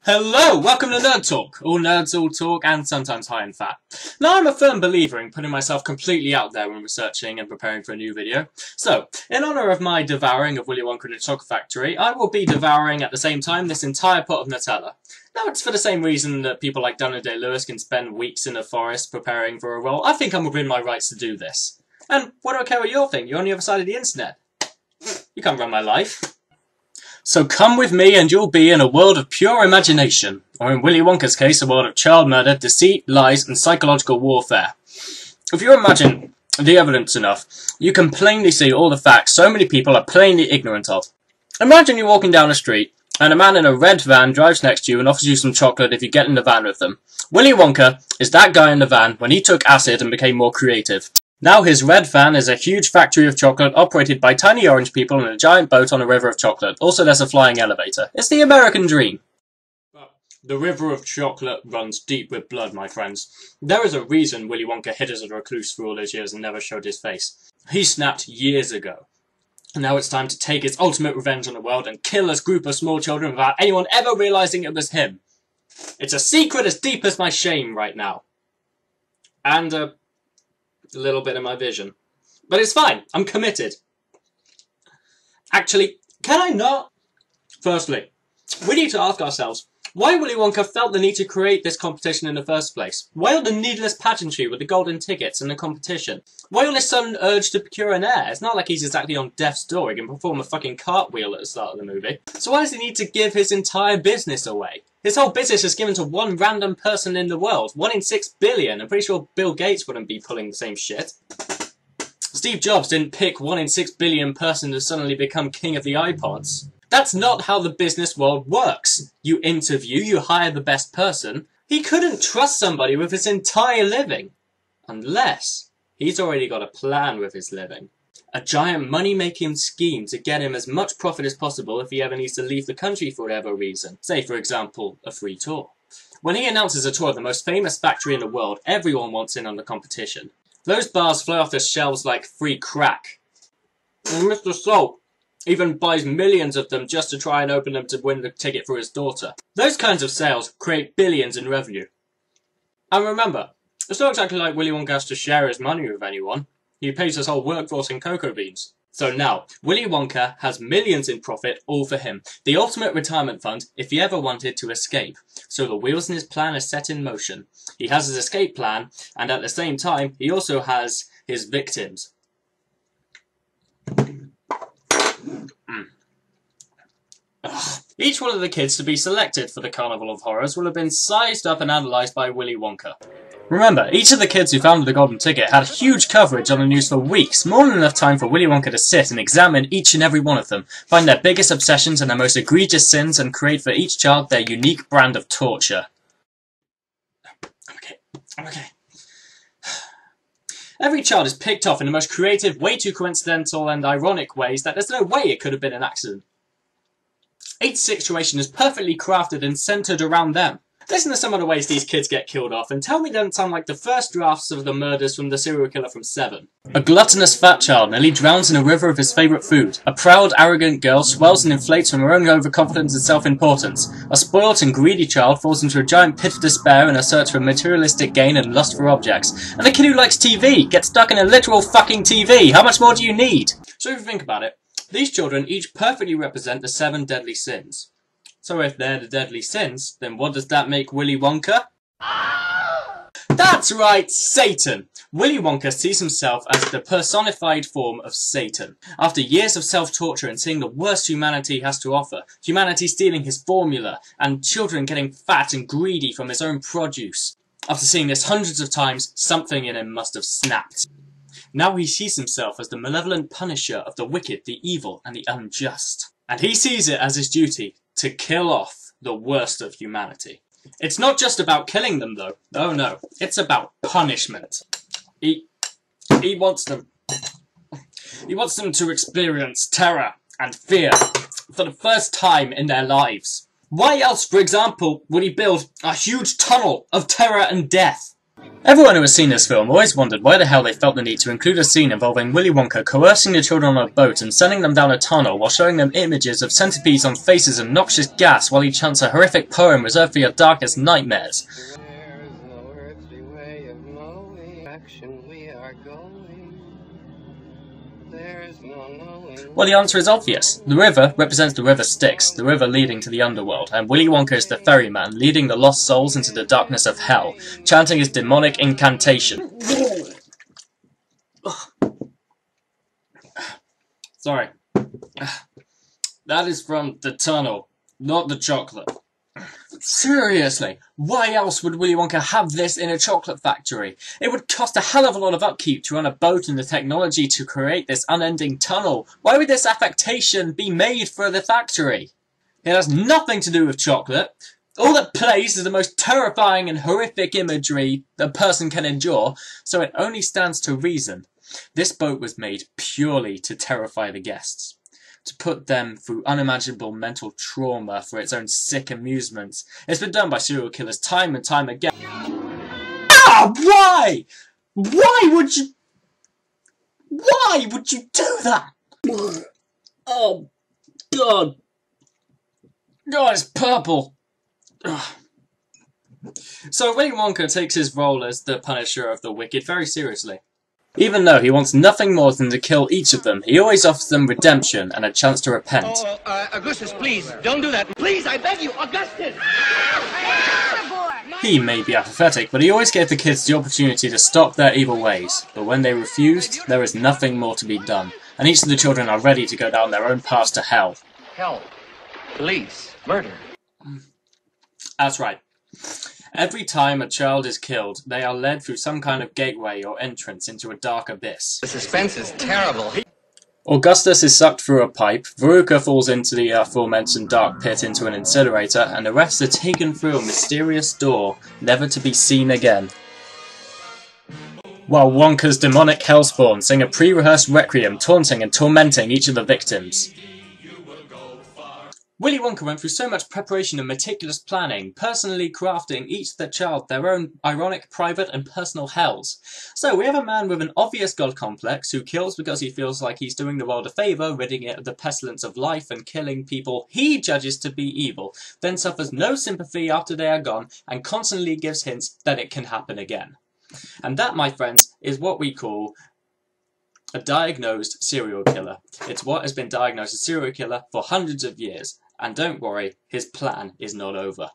Hello, welcome to Nerd Talk. All nerds, all talk, and sometimes high in fat. Now, I'm a firm believer in putting myself completely out there when researching and preparing for a new video. So, in honour of my devouring of Willy Wonka and the Chocolate Factory, I will be devouring at the same time this entire pot of Nutella. Now, it's for the same reason that people like Daniel Day-Lewis can spend weeks in a forest preparing for a role. I think I'm within my rights to do this. And what do I care what you think? You're on the other side of the internet. You can't run my life. So come with me and you'll be in a world of pure imagination, or in Willy Wonka's case, a world of child murder, deceit, lies, and psychological warfare. If you imagine the evidence enough, you can plainly see all the facts so many people are plainly ignorant of. Imagine you're walking down the street, and a man in a red van drives next to you and offers you some chocolate if you get in the van with them. Willy Wonka is that guy in the van when he took acid and became more creative. Now his red van is a huge factory of chocolate operated by tiny orange people in a giant boat on a river of chocolate. Also there's a flying elevator. It's the American dream. But the river of chocolate runs deep with blood, my friends. There is a reason Willy Wonka hid as a recluse for all those years and never showed his face. He snapped years ago. And now it's time to take his ultimate revenge on the world and kill this group of small children without anyone ever realising it was him. It's a secret as deep as my shame right now. And, a little bit of my vision. But it's fine, I'm committed. Actually, can I not? Firstly, we need to ask ourselves, why Willy Wonka felt the need to create this competition in the first place? Why all the needless pageantry with the golden tickets and the competition? Why all this sudden urge to procure an heir? It's not like he's exactly on death's door, he can perform a fucking cartwheel at the start of the movie. So why does he need to give his entire business away? His whole business is given to one random person in the world. 1 in 6 billion. I'm pretty sure Bill Gates wouldn't be pulling the same shit. Steve Jobs didn't pick 1 in 6 billion person to suddenly become king of the iPods. That's not how the business world works. You interview, you hire the best person. He couldn't trust somebody with his entire living. Unless he's already got a plan with his living. A giant money-making scheme to get him as much profit as possible if he ever needs to leave the country for whatever reason. Say, for example, a free tour. When he announces a tour of the most famous factory in the world, everyone wants in on the competition. Those bars fly off the shelves like free crack. And Mr. Salt even buys millions of them just to try and open them to win the ticket for his daughter. Those kinds of sales create billions in revenue. And remember, it's not exactly like Willy Wonka has to share his money with anyone. He pays his whole workforce in cocoa beans. So now, Willy Wonka has millions in profit, all for him. The ultimate retirement fund, if he ever wanted to escape. So the wheels in his plan are set in motion. He has his escape plan, and at the same time, he also has his victims. Each one of the kids to be selected for the Carnival of Horrors will have been sized up and analysed by Willy Wonka. Remember, each of the kids who founded the Golden Ticket had huge coverage on the news for weeks, more than enough time for Willy Wonka to sit and examine each and every one of them, find their biggest obsessions and their most egregious sins, and create for each child their unique brand of torture. Okay. Every child is picked off in the most creative, way too coincidental and ironic ways that there's no way it could have been an accident. Each situation is perfectly crafted and centred around them. Listen to some of the ways these kids get killed off, and tell me they don't sound like the first drafts of the murders from the serial killer from Seven. A gluttonous fat child nearly drowns in a river of his favourite food. A proud, arrogant girl swells and inflates from her own overconfidence and self-importance. A spoilt and greedy child falls into a giant pit of despair in a search for materialistic gain and lust for objects. And a kid who likes TV gets stuck in a literal fucking TV. How much more do you need? So if you think about it, these children each perfectly represent the 7 deadly sins. So if they're the deadly sins, then what does that make Willy Wonka? That's right, Satan! Willy Wonka sees himself as the personified form of Satan. After years of self-torture and seeing the worst humanity has to offer, humanity stealing his formula, and children getting fat and greedy from his own produce. After seeing this hundreds of times, something in him must have snapped. Now he sees himself as the malevolent punisher of the wicked, the evil, and the unjust. And he sees it as his duty to kill off the worst of humanity. It's not just about killing them, though. Oh no, it's about punishment. He wants them to experience terror and fear for the first time in their lives. Why else, for example, would he build a huge tunnel of terror and death? Everyone who has seen this film always wondered why the hell they felt the need to include a scene involving Willy Wonka coercing the children on a boat and sending them down a tunnel while showing them images of centipedes on faces and noxious gas while he chants a horrific poem reserved for your darkest nightmares. There is no earthly way of knowing action we are going. There is no knowing. Well, the answer is obvious. The river represents the river Styx, the river leading to the underworld, and Willy Wonka is the ferryman, leading the lost souls into the darkness of hell, chanting his demonic incantation. Sorry. That is from the tunnel, not the chocolate. Seriously, why else would Willy Wonka have this in a chocolate factory? It would cost a hell of a lot of upkeep to run a boat and the technology to create this unending tunnel. Why would this affectation be made for the factory? It has nothing to do with chocolate. All that plays is the most terrifying and horrific imagery a person can endure, so it only stands to reason. This boat was made purely to terrify the guests, to put them through unimaginable mental trauma for its own sick amusements. It's been done by serial killers time and time again. Ah! Why? Why would you do that? Oh, God. God, it's purple. Ugh. So Willy Wonka takes his role as the Punisher of the wicked very seriously. Even though he wants nothing more than to kill each of them, he always offers them redemption and a chance to repent. Augustus, please, don't do that. Please, I beg you, Augustus! He may be apathetic, but he always gave the kids the opportunity to stop their evil ways. But when they refused, there is nothing more to be done, and each of the children are ready to go down their own paths to hell. Hell, police, murder. That's right. Every time a child is killed, they are led through some kind of gateway or entrance into a dark abyss. The suspense is terrible. Augustus is sucked through a pipe, Veruca falls into the aforementioned dark pit into an incinerator, and the rest are taken through a mysterious door, never to be seen again. While Wonka's demonic hellspawn sing a pre-rehearsed requiem taunting and tormenting each of the victims. Willy Wonka went through so much preparation and meticulous planning, personally crafting each of their child their own ironic, private and personal hells. So we have a man with an obvious god complex who kills because he feels like he's doing the world a favour, ridding it of the pestilence of life and killing people he judges to be evil, then suffers no sympathy after they are gone and constantly gives hints that it can happen again. And that, my friends, is what we call a diagnosed serial killer. It's what has been diagnosed as a serial killer for hundreds of years. And don't worry, his plan is not over.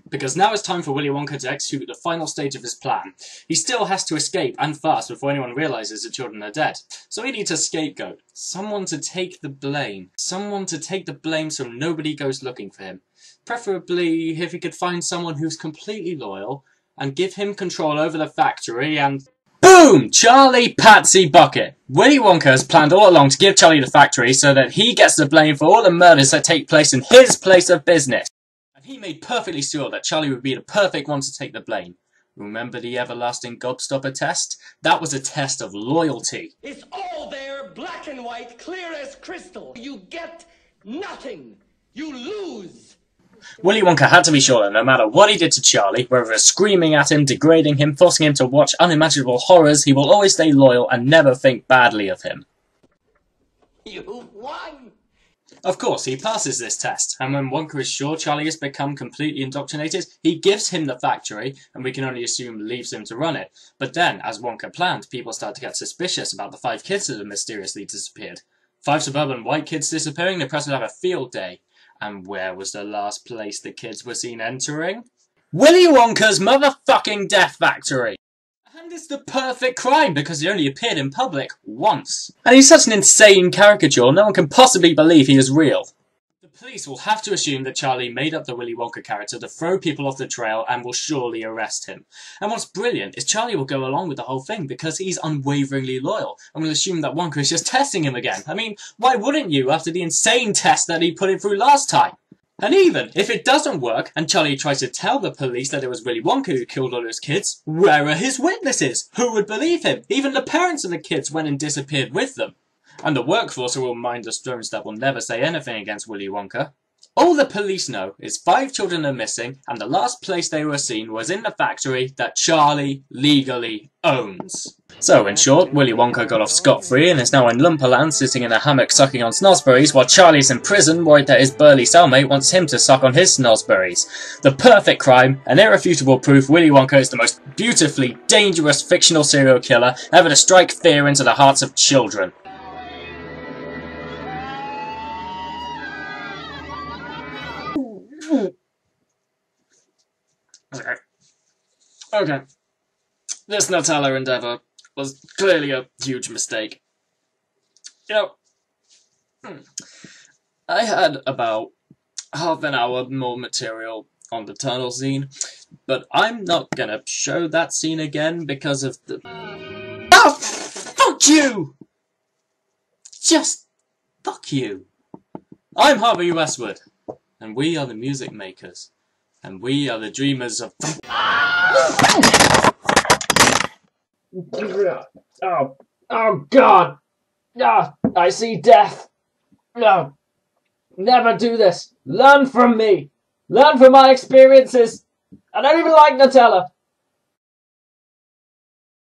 Because now it's time for Willy Wonka to execute the final stage of his plan. He still has to escape, and fast, before anyone realises the children are dead. So he needs a scapegoat. Someone to take the blame. Someone to take the blame so nobody goes looking for him. Preferably if he could find someone who's completely loyal, and give him control over the factory and... Boom! Charlie Patsy Bucket! Willy Wonka has planned all along to give Charlie the factory so that he gets the blame for all the murders that take place in his place of business. And he made perfectly sure that Charlie would be the perfect one to take the blame. Remember the everlasting gobstopper test? That was a test of loyalty. It's all there, black and white, clear as crystal. You get nothing. You lose. Willy Wonka had to be sure that no matter what he did to Charlie, whether it's screaming at him, degrading him, forcing him to watch unimaginable horrors, he will always stay loyal and never think badly of him. You won. Of course, he passes this test, and when Wonka is sure Charlie has become completely indoctrinated, he gives him the factory, and we can only assume leaves him to run it. But then, as Wonka planned, people start to get suspicious about the 5 kids that have mysteriously disappeared. 5 suburban white kids disappearing, the press would have a field day. And where was the last place the kids were seen entering? Willy Wonka's motherfucking death factory! And it's the perfect crime because he only appeared in public once. And he's such an insane caricature, no one can possibly believe he is real. The police will have to assume that Charlie made up the Willy Wonka character to throw people off the trail and will surely arrest him. And what's brilliant is Charlie will go along with the whole thing because he's unwaveringly loyal and will assume that Wonka is just testing him again. I mean, why wouldn't you after the insane test that he put him through last time? And even if it doesn't work and Charlie tries to tell the police that it was Willy Wonka who killed all those kids, where are his witnesses? Who would believe him? Even the parents of the kids went and disappeared with them. And the workforce will mind the stones that will never say anything against Willy Wonka. All the police know is 5 children are missing, and the last place they were seen was in the factory that Charlie legally owns. So, in short, Willy Wonka got off scot-free and is now in Lumperland sitting in a hammock sucking on snozzberries, while Charlie's in prison worried that his burly cellmate wants him to suck on his snozzberries. The perfect crime, and irrefutable proof Willy Wonka is the most beautifully dangerous fictional serial killer ever to strike fear into the hearts of children. Okay. This Nutella endeavour was clearly a huge mistake. You know, I had about half an hour more material on the tunnel scene, but I'm not gonna show that scene again because of the... Oh, fuck you! Just fuck you. I'm Harvey Westwood, and we are the music makers, and we are the dreamers of... Oh God! Ah, I see death. No, never do this. Learn from me. Learn from my experiences. I don't even like Nutella.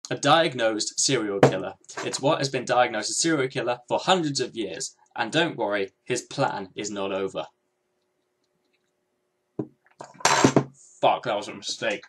A diagnosed serial killer. It's what has been diagnosed as serial killer for hundreds of years. And don't worry, his plan is not over. Fuck, that was a mistake.